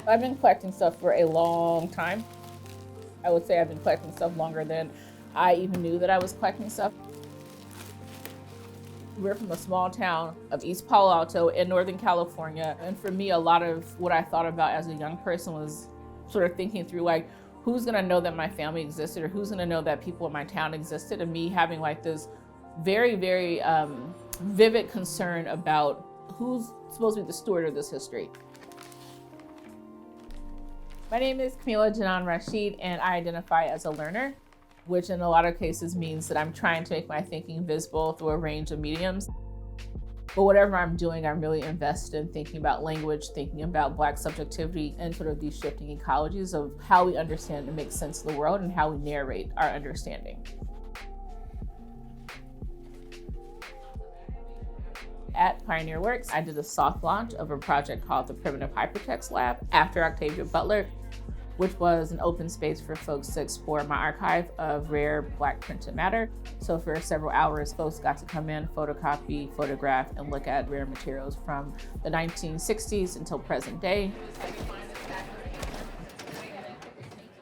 I've been collecting stuff for a long time. I would say I've been collecting stuff longer than I even knew that I was collecting stuff. We're from a small town of East Palo Alto in Northern California. And for me, a lot of what I thought about as a young person was sort of thinking through like, who's gonna know that my family existed, or who's gonna know that people in my town existed, and me having like this very, very vivid concern about who's supposed to be the steward of this history. My name is Kameelah Janan Rasheed, and I identify as a learner, which in a lot of cases means that I'm trying to make my thinking visible through a range of mediums. But whatever I'm doing, I'm really invested in thinking about language, thinking about Black subjectivity, and sort of these shifting ecologies of how we understand and make sense of the world and how we narrate our understanding. At Pioneer Works, I did a soft launch of a project called the Primitive Hypertext Lab after Octavia Butler, which was an open space for folks to explore my archive of rare Black printed matter. So for several hours, folks got to come in, photocopy, photograph, and look at rare materials from the 1960s until present day.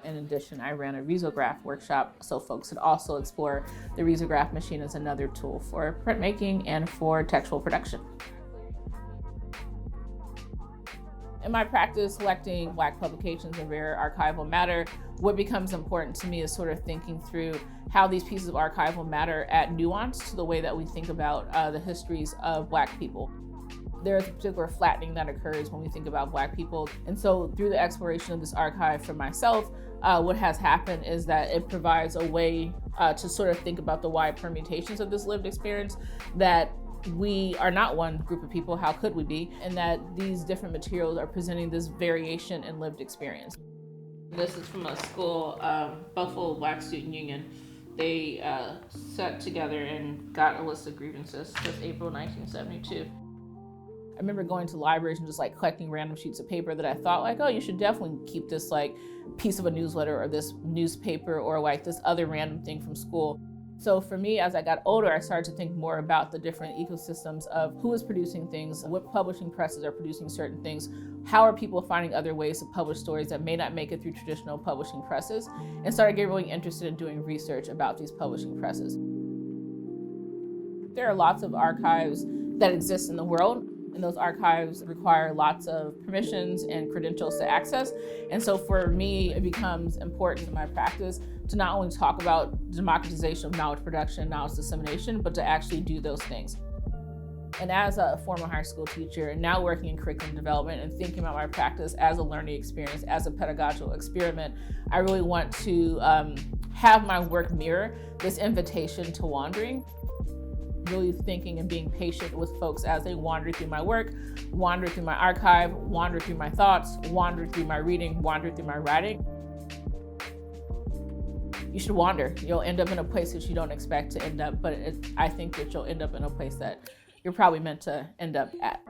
In addition, I ran a risograph workshop so folks could also explore the risograph machine as another tool for printmaking and for textual production. In my practice collecting Black publications and rare archival matter, what becomes important to me is sort of thinking through how these pieces of archival matter add nuance to the way that we think about the histories of Black people. There's a particular flattening that occurs when we think about Black people. And so through the exploration of this archive for myself, what has happened is that it provides a way to sort of think about the wide permutations of this lived experience, that we are not one group of people, how could we be? And that these different materials are presenting this variation in lived experience. This is from a school, Buffalo Black Student Union. They sat together and got a list of grievances since April 1972. I remember going to libraries and just like collecting random sheets of paper that I thought like, oh, you should definitely keep this like piece of a newsletter or this newspaper or like this other random thing from school. So for me, as I got older, I started to think more about the different ecosystems of who is producing things, what publishing presses are producing certain things, how are people finding other ways to publish stories that may not make it through traditional publishing presses, and started getting really interested in doing research about these publishing presses. There are lots of archives that exist in the world, and those archives require lots of permissions and credentials to access. And so for me, it becomes important in my practice to not only talk about democratization of knowledge production and knowledge dissemination, but to actually do those things. And as a former high school teacher and now working in curriculum development and thinking about my practice as a learning experience, as a pedagogical experiment, I really want to have my work mirror this invitation to wandering. Really thinking and being patient with folks as they wander through my work, wander through my archive, wander through my thoughts, wander through my reading, wander through my writing. You should wander. You'll end up in a place that you don't expect to end up, but I think that you'll end up in a place that you're probably meant to end up at.